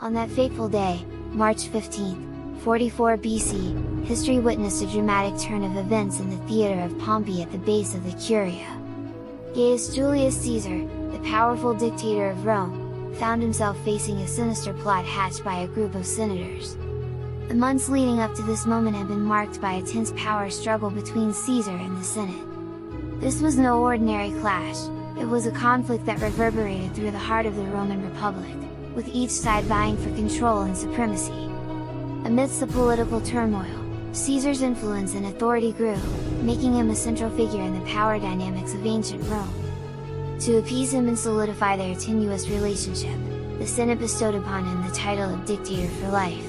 On that fateful day, March 15, 44 BC, history witnessed a dramatic turn of events in the theater of Pompey at the base of the Curia. Gaius Julius Caesar, the powerful dictator of Rome, found himself facing a sinister plot hatched by a group of senators. The months leading up to this moment had been marked by a tense power struggle between Caesar and the Senate. This was no ordinary clash, it was a conflict that reverberated through the heart of the Roman Republic, with each side vying for control and supremacy. Amidst the political turmoil, Caesar's influence and authority grew, making him a central figure in the power dynamics of ancient Rome. To appease him and solidify their tenuous relationship, the Senate bestowed upon him the title of dictator for life.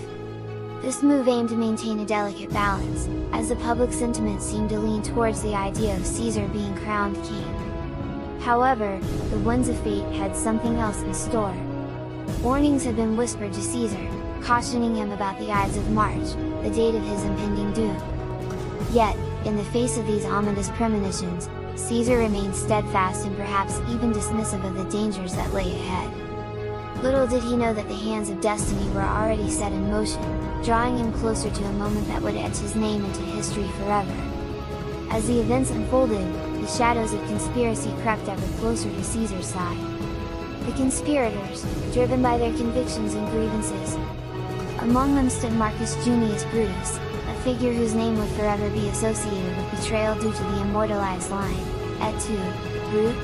This move aimed to maintain a delicate balance, as the public sentiment seemed to lean towards the idea of Caesar being crowned king. However, the winds of fate had something else in store. Warnings had been whispered to Caesar, cautioning him about the Ides of March, the date of his impending doom. Yet, in the face of these ominous premonitions, Caesar remained steadfast and perhaps even dismissive of the dangers that lay ahead. Little did he know that the hands of destiny were already set in motion, drawing him closer to a moment that would etch his name into history forever. As the events unfolded, the shadows of conspiracy crept ever closer to Caesar's side. The conspirators, driven by their convictions and grievances. Among them stood Marcus Junius Brutus, a figure whose name would forever be associated with betrayal due to the immortalized line, "Et tu, Brute?"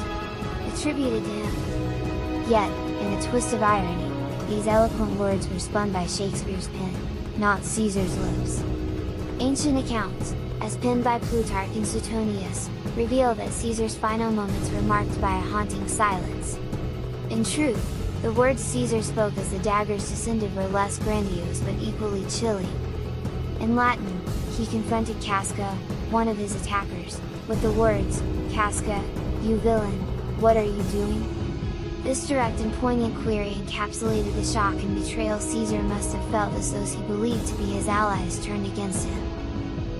attributed to him. Yet, in a twist of irony, these eloquent words were spun by Shakespeare's pen, not Caesar's lips. Ancient accounts, as penned by Plutarch and Suetonius, reveal that Caesar's final moments were marked by a haunting silence. In truth, the words Caesar spoke as the daggers descended were less grandiose but equally chilling. In Latin, he confronted Casca, one of his attackers, with the words, "Casca, you villain, what are you doing?" This direct and poignant query encapsulated the shock and betrayal Caesar must have felt as those he believed to be his allies turned against him.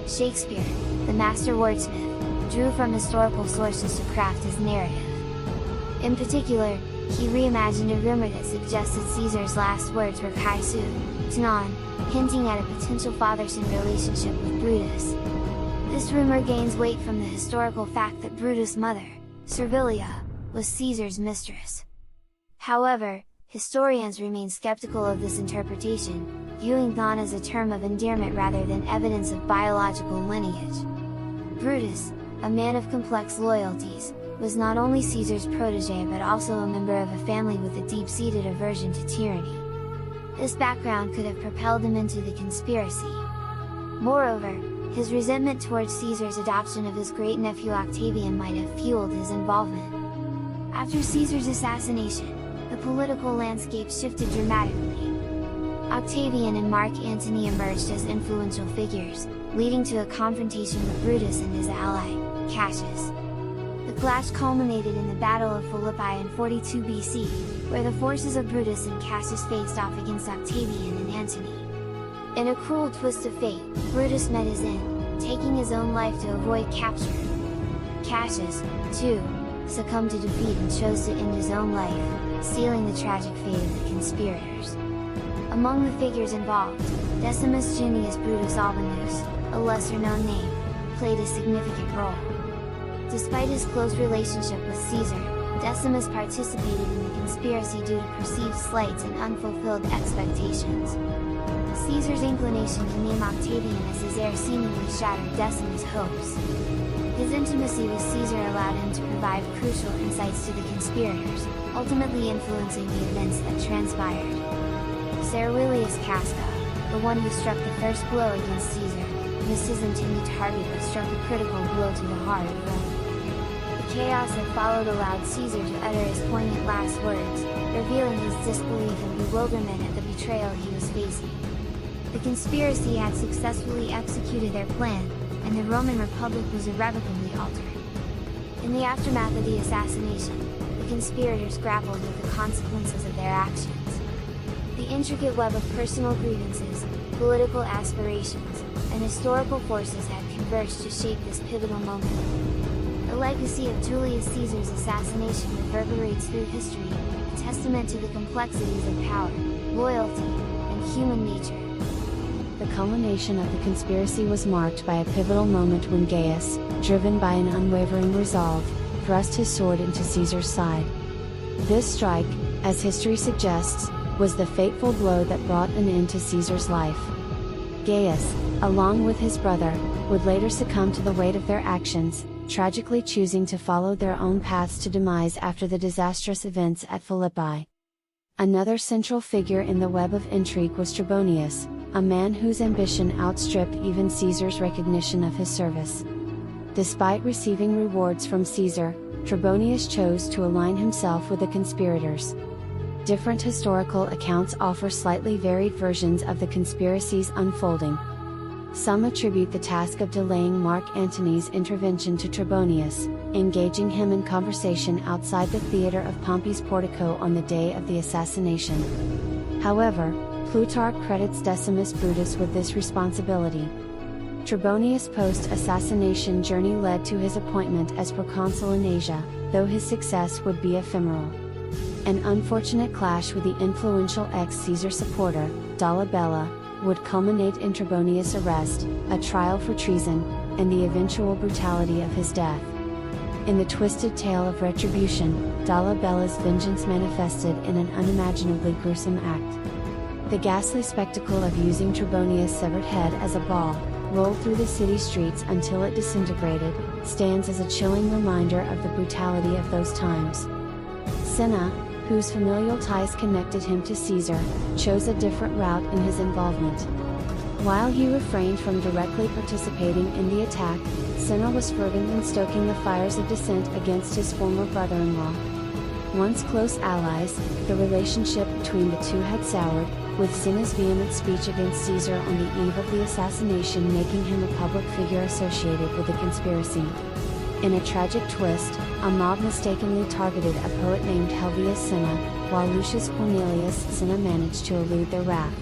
Shakespeare, the master wordsmith, drew from historical sources to craft his narrative. In particular, he reimagined a rumor that suggested Caesar's last words were "Kai su, Tnon," hinting at a potential father-son relationship with Brutus. This rumor gains weight from the historical fact that Brutus' mother, Servilia, was Caesar's mistress. However, historians remain skeptical of this interpretation, viewing Thon as a term of endearment rather than evidence of biological lineage. Brutus, a man of complex loyalties, was not only Caesar's protege but also a member of a family with a deep-seated aversion to tyranny. This background could have propelled him into the conspiracy. Moreover, his resentment towards Caesar's adoption of his great-nephew Octavian might have fueled his involvement. After Caesar's assassination, the political landscape shifted dramatically. Octavian and Mark Antony emerged as influential figures, leading to a confrontation with Brutus and his ally, Cassius. The clash culminated in the Battle of Philippi in 42 BC, where the forces of Brutus and Cassius faced off against Octavian and Antony. In a cruel twist of fate, Brutus met his end, taking his own life to avoid capture. Cassius, too, succumbed to defeat and chose to end his own life, sealing the tragic fate of the conspirators. Among the figures involved, Decimus Junius Brutus Albinus, a lesser-known name, played a significant role. Despite his close relationship with Caesar, Decimus participated in the conspiracy due to perceived slights and unfulfilled expectations. Caesar's inclination to name Octavian as his heir seemingly shattered Decimus' hopes. His intimacy with Caesar allowed him to provide crucial insights to the conspirators, ultimately influencing the events that transpired. Servilius Casca, the one who struck the first blow against Caesar, missed his intended target but struck a critical blow to the heart of Rome. The chaos that followed allowed Caesar to utter his poignant last words, revealing his disbelief and bewilderment at the betrayal he was facing. The conspiracy had successfully executed their plan, and the Roman Republic was irrevocably altered. In the aftermath of the assassination, the conspirators grappled with the consequences of their actions. The intricate web of personal grievances, political aspirations, and historical forces had converged to shape this pivotal moment. The legacy of Julius Caesar's assassination reverberates through history, a testament to the complexities of power, loyalty, human nature. The culmination of the conspiracy was marked by a pivotal moment when Gaius, driven by an unwavering resolve, thrust his sword into Caesar's side. This strike, as history suggests, was the fateful blow that brought an end to Caesar's life. Gaius, along with his brother, would later succumb to the weight of their actions, tragically choosing to follow their own paths to demise after the disastrous events at Philippi. Another central figure in the web of intrigue was Trebonius, a man whose ambition outstripped even Caesar's recognition of his service. Despite receiving rewards from Caesar, Trebonius chose to align himself with the conspirators. Different historical accounts offer slightly varied versions of the conspiracy's unfolding. Some attribute the task of delaying Mark Antony's intervention to Trebonius, engaging him in conversation outside the theater of Pompey's portico on the day of the assassination. However, Plutarch credits Decimus Brutus with this responsibility. Trebonius' post-assassination journey led to his appointment as proconsul in Asia, though his success would be ephemeral. An unfortunate clash with the influential ex-Caesar supporter, Dolabella, would culminate in Trebonius' arrest, a trial for treason, and the eventual brutality of his death. In the twisted tale of retribution, Dolabella's vengeance manifested in an unimaginably gruesome act. The ghastly spectacle of using Trebonius' severed head as a ball, rolled through the city streets until it disintegrated, stands as a chilling reminder of the brutality of those times. Cinna, whose familial ties connected him to Caesar, chose a different route in his involvement. While he refrained from directly participating in the attack, Cinna was fervent in stoking the fires of dissent against his former brother-in-law. Once close allies, the relationship between the two had soured, with Cinna's vehement speech against Caesar on the eve of the assassination making him a public figure associated with the conspiracy. In a tragic twist, a mob mistakenly targeted a poet named Helvius Cinna, while Lucius Cornelius Cinna managed to elude their wrath.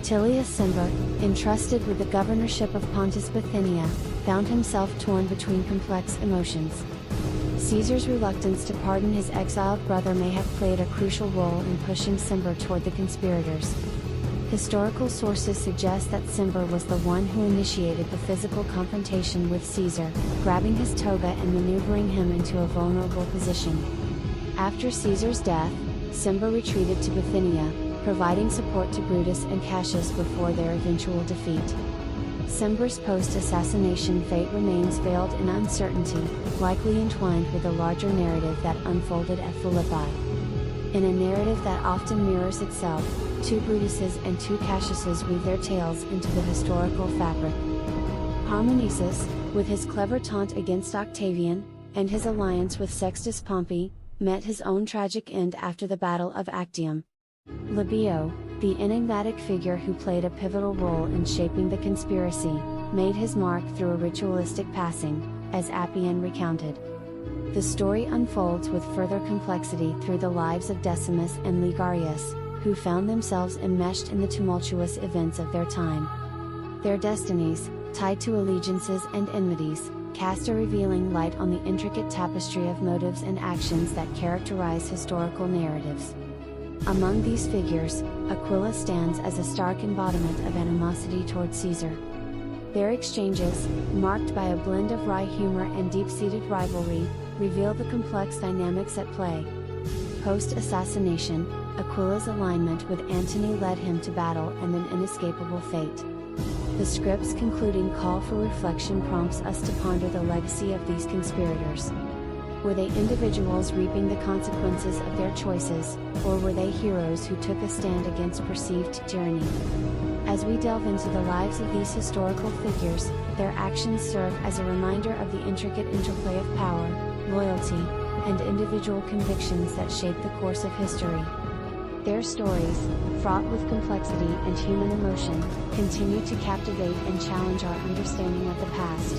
Tilius Cimber, entrusted with the governorship of Pontus Bithynia, found himself torn between complex emotions. Caesar's reluctance to pardon his exiled brother may have played a crucial role in pushing Cimber toward the conspirators. Historical sources suggest that Cimber was the one who initiated the physical confrontation with Caesar, grabbing his toga and maneuvering him into a vulnerable position. After Caesar's death, Cimber retreated to Bithynia, providing support to Brutus and Cassius before their eventual defeat. Cimber's post-assassination fate remains veiled in uncertainty, likely entwined with a larger narrative that unfolded at Philippi. In a narrative that often mirrors itself, two Brutuses and two Cassiuses weave their tales into the historical fabric. Harmonices, with his clever taunt against Octavian, and his alliance with Sextus Pompey, met his own tragic end after the Battle of Actium. Libio, the enigmatic figure who played a pivotal role in shaping the conspiracy, made his mark through a ritualistic passing, as Appian recounted. The story unfolds with further complexity through the lives of Decimus and Ligarius, who found themselves enmeshed in the tumultuous events of their time. Their destinies, tied to allegiances and enmities, cast a revealing light on the intricate tapestry of motives and actions that characterize historical narratives. Among these figures, Aquila stands as a stark embodiment of animosity toward Caesar. Their exchanges, marked by a blend of wry humor and deep-seated rivalry, reveal the complex dynamics at play. Post-assassination, Aquila's alignment with Antony led him to battle and an inescapable fate. The script's concluding call for reflection prompts us to ponder the legacy of these conspirators. Were they individuals reaping the consequences of their choices, or were they heroes who took a stand against perceived tyranny? As we delve into the lives of these historical figures, their actions serve as a reminder of the intricate interplay of power, loyalty, and individual convictions that shape the course of history. Their stories, fraught with complexity and human emotion, continue to captivate and challenge our understanding of the past.